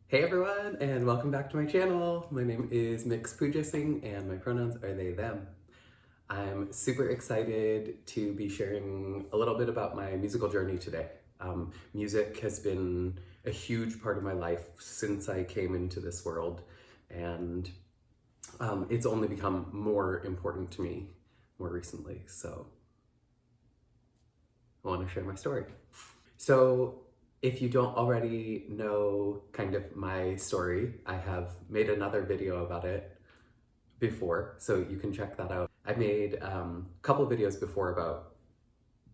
Hey everyone, and welcome back to my channel. My name is MxPujaSingh, and my pronouns are they, them. I'm super excited to be sharing a little bit about my musical journey today. Music has been a huge part of my life since I came into this world, and it's only become more important to me more recently, so I want to share my story. So if you don't already know kind of my story, I have made another video about it before, so you can check that out. I made a couple videos before about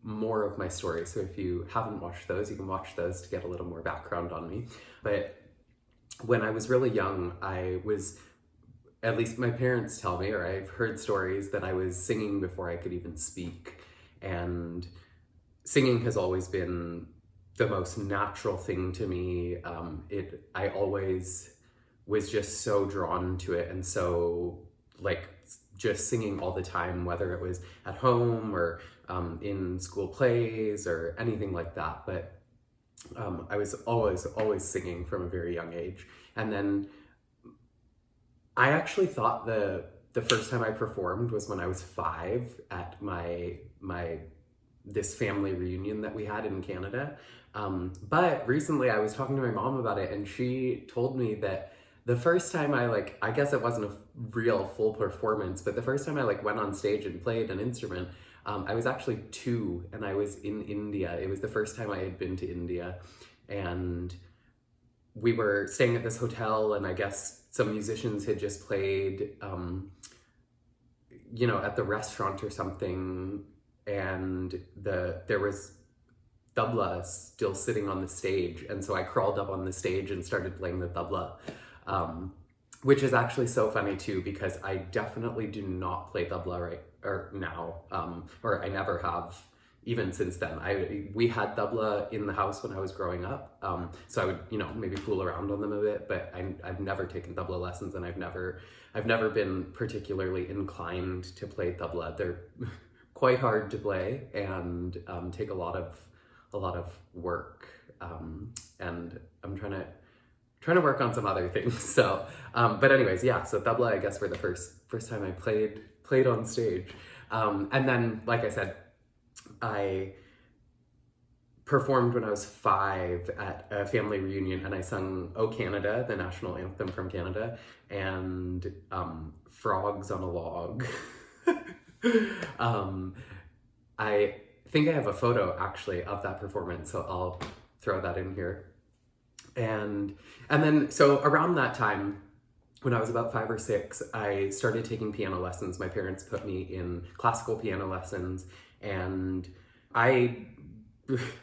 more of my story, so if you haven't watched those, you can watch those to get a little more background on me. But when I was really young, at least my parents tell me, or I've heard stories that I was singing before I could even speak. And singing has always been the most natural thing to me. I always was just so drawn to it, and so like just singing all the time, whether it was at home or in school plays or anything like that. But I was always singing from a very young age. And then I actually thought the first time I performed was when I was 5 at this family reunion that we had in Canada. But recently I was talking to my mom about it, and she told me that the first time I guess it wasn't a real full performance, but the first time I went on stage and played an instrument, I was actually 2 and I was in India. It was the first time I had been to India, and we were staying at this hotel, and I guess some musicians had just played, at the restaurant or something, and there was tabla still sitting on the stage, and so I crawled up on the stage and started playing the tabla, which is actually so funny too, because I definitely do not play tabla now, or I never have, even since then. We had tabla in the house when I was growing up, so I would maybe fool around on them a bit, but I've never taken tabla lessons, and I've never been particularly inclined to play tabla. They're quite hard to play and take a lot of work, and I'm trying to work on some other things. So, but anyways, yeah. So tabla, I guess, for the first time I played on stage, and then, like I said, I performed when I was 5 at a family reunion, and I sung "O Canada," the national anthem from Canada, and "Frogs on a Log." I think I have a photo actually of that performance, so I'll throw that in here. And then, so around that time, when I was about 5 or 6, I started taking piano lessons. My parents put me in classical piano lessons, and I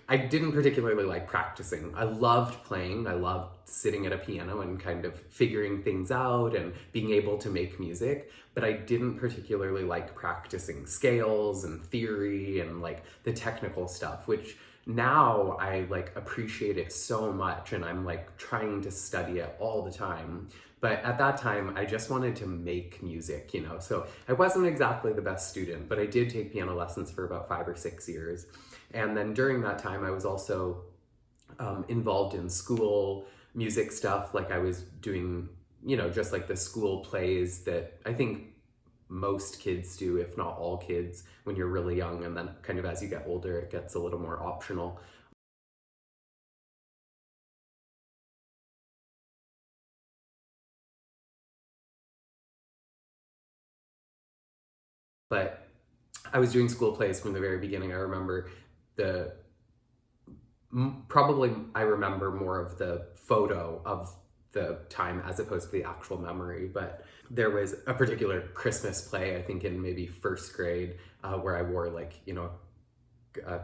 didn't particularly like practicing. I loved playing. I loved sitting at a piano and kind of figuring things out and being able to make music, but I didn't particularly like practicing scales and theory and the technical stuff, which now I appreciate it so much, and I'm trying to study it all the time. But at that time, I just wanted to make music, so I wasn't exactly the best student, but I did take piano lessons for about 5 or 6 years. And then during that time, I was also involved in school music stuff. I was doing, just the school plays that I think most kids do, if not all kids, when you're really young. And then kind of as you get older, it gets a little more optional. But I was doing school plays from the very beginning. I remember probably I remember more of the photo of the time as opposed to the actual memory, but there was a particular Christmas play, I think in maybe 1st grade, where I wore a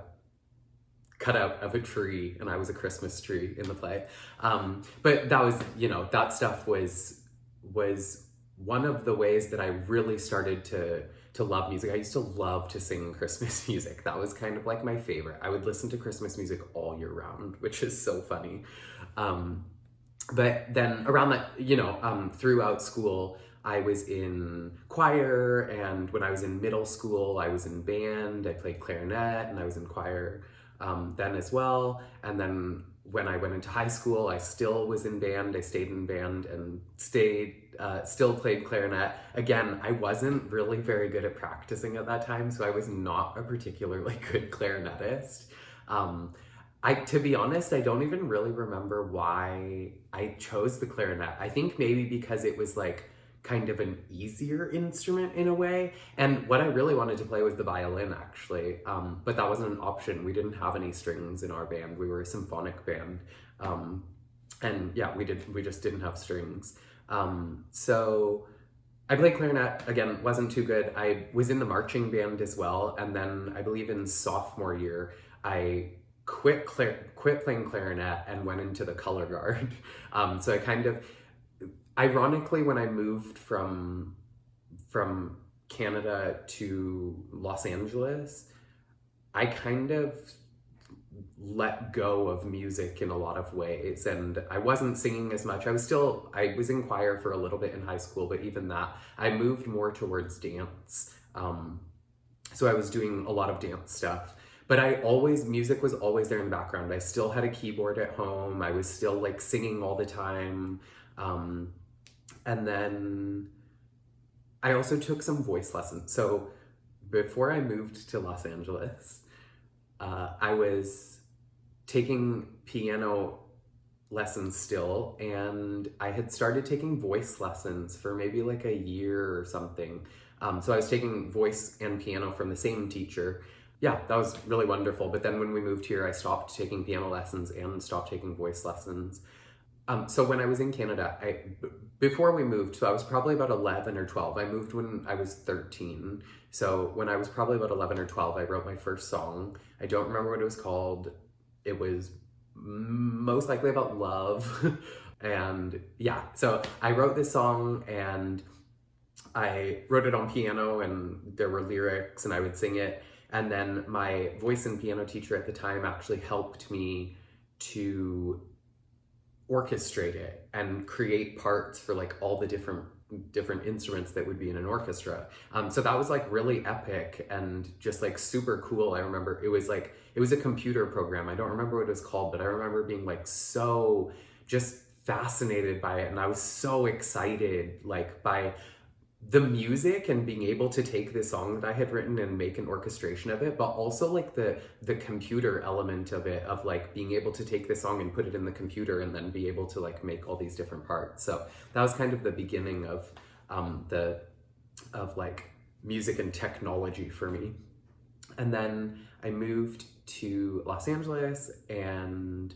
cutout of a tree, and I was a Christmas tree in the play. But that was, that stuff was one of the ways that I really started to love music. I used to love to sing Christmas music. That was kind of my favorite. I would listen to Christmas music all year round, which is so funny. But then around that, throughout school, I was in choir, and when I was in middle school, I was in band. I played clarinet, and I was in choir then as well. And then when I went into high school, I still was in band. I stayed in band and still played clarinet. Again, I wasn't really very good at practicing at that time, so I was not a particularly good clarinetist. To be honest, I don't even really remember why I chose the clarinet. I think maybe because it was like kind of an easier instrument in a way. And what I really wanted to play was the violin, actually. But that wasn't an option. We didn't have any strings in our band. We were a symphonic band. And yeah, we just didn't have strings. So I played clarinet, again, wasn't too good. I was in the marching band as well. And then I believe in sophomore year, I quit playing clarinet and went into the color guard. So I kind of, ironically, when I moved from Canada to Los Angeles, I kind of let go of music in a lot of ways, and I wasn't singing as much. I was in choir for a little bit in high school, but even that, I moved more towards dance. So I was doing a lot of dance stuff. But music was always there in the background. I still had a keyboard at home. I was still like singing all the time. And then I also took some voice lessons. So before I moved to Los Angeles, I was taking piano lessons still, and I had started taking voice lessons for maybe like a year or something. So I was taking voice and piano from the same teacher. Yeah, that was really wonderful. But then when we moved here, I stopped taking piano lessons and stopped taking voice lessons. So when I was in Canada, before we moved, so I was probably about 11 or 12. I moved when I was 13. So when I was probably about 11 or 12, I wrote my first song. I don't remember what it was called. It was most likely about love. And yeah, so I wrote this song and I wrote it on piano, and there were lyrics and I would sing it. And then my voice and piano teacher at the time actually helped me to orchestrate it and create parts for like all the different instruments that would be in an orchestra. So that was like really epic and just like super cool. I remember it was a computer program. I don't remember what it was called, but I remember being like so just fascinated by it. And I was so excited like by the music and being able to take this song that I had written and make an orchestration of it, but also like the computer element of it, of like being able to take this song and put it in the computer and then be able to like make all these different parts. So that was kind of the beginning of like music and technology for me. And then I moved to Los Angeles, and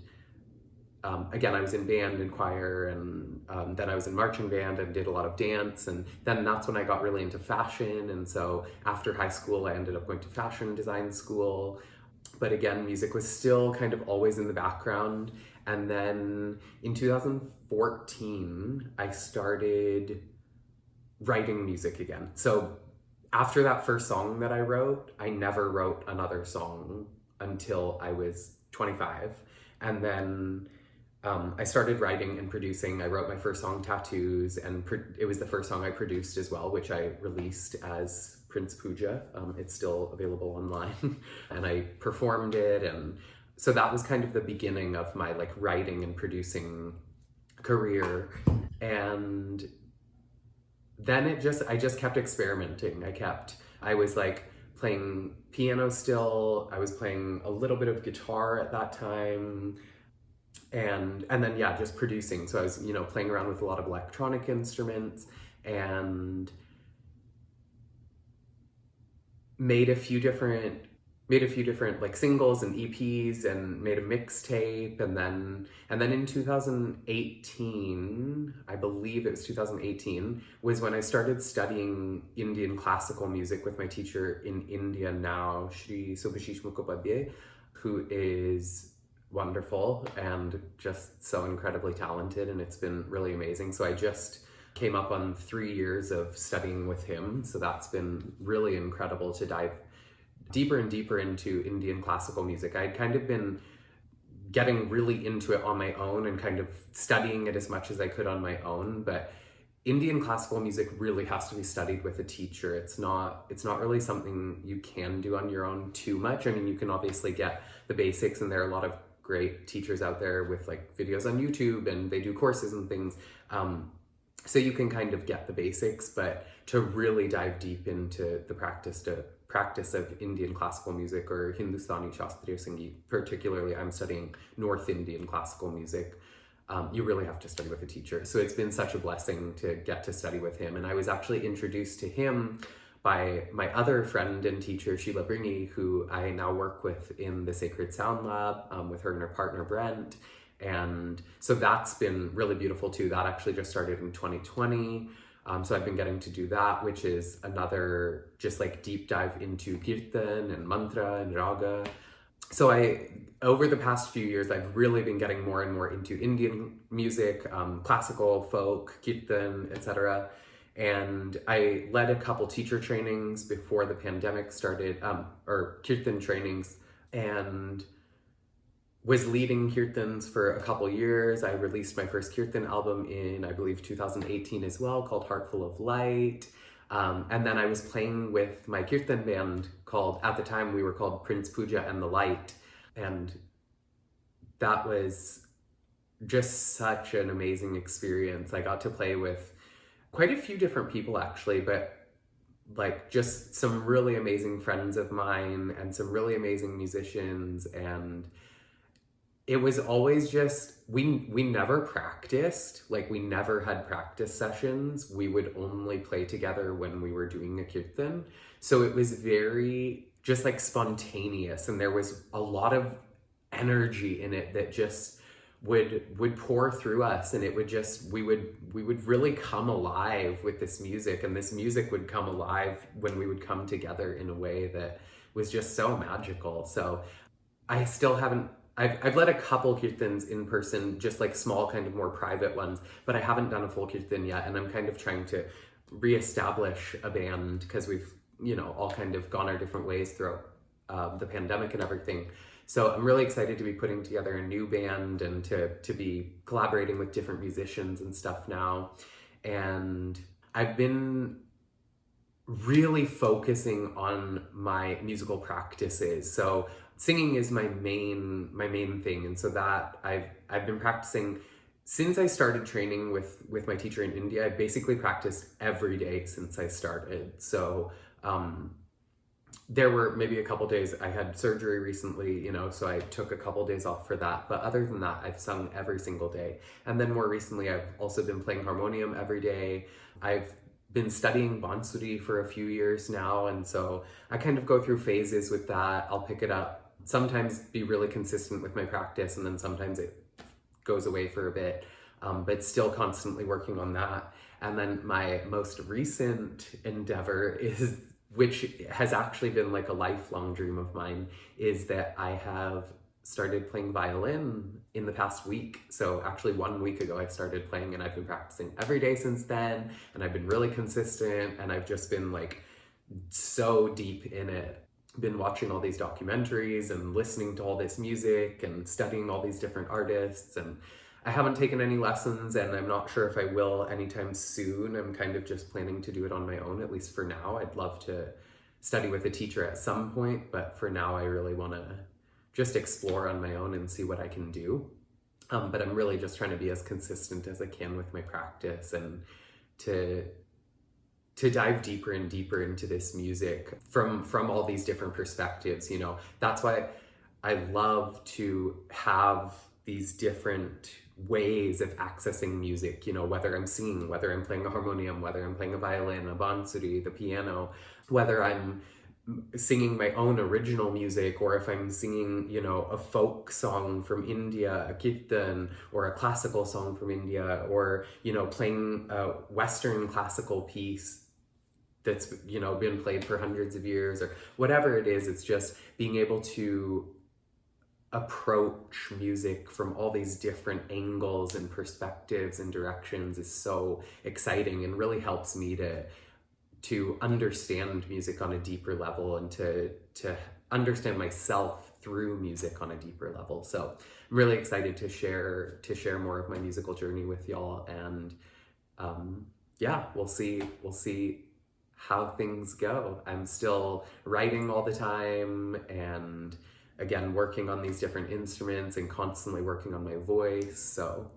again, I was in band and choir, and then I was in marching band and did a lot of dance. And then that's when I got really into fashion. And so after high school, I ended up going to fashion design school. But again, music was still kind of always in the background. And then in 2014, I started writing music again. So after that first song that I wrote, I never wrote another song until I was 25. And then I started writing and producing. I wrote my first song, Tattoos, and it was the first song I produced as well, which I released as Prince Puja. It's still available online. And I performed it, and so that was kind of the beginning of my like writing and producing career. And then I just kept experimenting. I was like playing piano still. I was playing a little bit of guitar at that time. And then, yeah, just producing. So I was, playing around with a lot of electronic instruments, and made a few different like singles and EPs, and made a mixtape. And then in 2018, I believe it was 2018, was when I started studying Indian classical music with my teacher in India now, Shri Subhashish Mukhopadhyay, who is wonderful and just so incredibly talented, and it's been really amazing. So I just came up on 3 years of studying with him, so that's been really incredible to dive deeper and deeper into Indian classical music. I'd kind of been getting really into it on my own and kind of studying it as much as I could on my own, but Indian classical music really has to be studied with a teacher. It's not really something you can do on your own too much. I mean, you can obviously get the basics, and there are a lot of great teachers out there with like videos on YouTube, and they do courses and things. So you can kind of get the basics, but to really dive deep into the practice of Indian classical music or Hindustani Shastriya Sangeet, particularly I'm studying North Indian classical music, you really have to study with a teacher. So it's been such a blessing to get to study with him. And I was actually introduced to him by my other friend and teacher, Sheila Bringy, who I now work with in the Sacred Sound Lab with her and her partner, Brent. And so that's been really beautiful too. That actually just started in 2020. So I've been getting to do that, which is another just like deep dive into kirtan and mantra and raga. So over the past few years, I've really been getting more and more into Indian music, classical, folk, kirtan, etc. And I led a couple teacher trainings before the pandemic started, or kirtan trainings, and was leading kirtans for a couple years. I released my first kirtan album in, I believe, 2018 as well, called Heartful of Light. And then I was playing with my kirtan band called, at the time we were called Prince Puja and the Light. And that was just such an amazing experience. I got to play with quite a few different people actually, but like just some really amazing friends of mine and some really amazing musicians. And it was always just, we never practiced, like we never had practice sessions. We would only play together when we were doing a kirtan. So it was very just like spontaneous, and there was a lot of energy in it that just would pour through us, and it would just, we would really come alive with this music, and this music would come alive when we would come together in a way that was just so magical. So I still haven't, I've led a couple kirtans in person, just like small kind of more private ones, but I haven't done a full kirtan yet. And I'm kind of trying to reestablish a band because we've, you know, all kind of gone our different ways throughout the pandemic and everything. So I'm really excited to be putting together a new band and to be collaborating with different musicians and stuff now. And I've been really focusing on my musical practices. So singing is my main thing, and so that I've been practicing since I started training with my teacher in India. I basically practiced every day since I started. So there were maybe a couple days, I had surgery recently, you know, so I took a couple days off for that. But other than that, I've sung every single day. And then more recently, I've also been playing harmonium every day. I've been studying bansuri for a few years now, and so I kind of go through phases with that. I'll pick it up, sometimes be really consistent with my practice, and then sometimes it goes away for a bit, but still constantly working on that. And then my most recent endeavor is, which has actually been like a lifelong dream of mine, is that I have started playing violin in the past week. So actually 1 week ago I started playing, and I've been practicing every day since then, and I've been really consistent, and I've just been like so deep in it. Been watching all these documentaries and listening to all this music and studying all these different artists, and I haven't taken any lessons, and I'm not sure if I will anytime soon. I'm kind of just planning to do it on my own, at least for now. I'd love to study with a teacher at some point, but for now I really want to just explore on my own and see what I can do. But I'm really just trying to be as consistent as I can with my practice, and to dive deeper and deeper into this music from all these different perspectives. You know, that's why I love to have these different ways of accessing music, you know, whether I'm singing, whether I'm playing a harmonium, whether I'm playing a violin, a bansuri, the piano, whether I'm singing my own original music, or if I'm singing, you know, a folk song from India, a kirtan, or a classical song from India, or, you know, playing a Western classical piece that's, you know, been played for hundreds of years, or whatever it is. It's just being able to approach music from all these different angles and perspectives and directions is so exciting, and really helps me to understand music on a deeper level, and to understand myself through music on a deeper level. So I'm really excited to share more of my musical journey with y'all, and yeah, we'll see how things go. I'm still writing all the time, and again, working on these different instruments and constantly working on my voice. So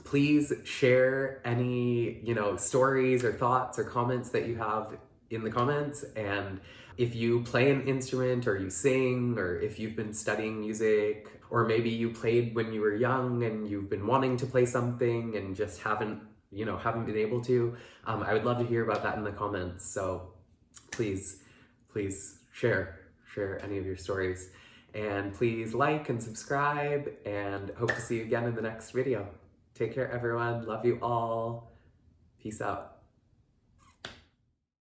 please share any, stories or thoughts or comments that you have in the comments. And if you play an instrument or you sing, or if you've been studying music, or maybe you played when you were young and you've been wanting to play something and just haven't been able to, I would love to hear about that in the comments. So please share any of your stories. And please like and subscribe, and hope to see you again in the next video. Take care, everyone. Love you all. Peace out.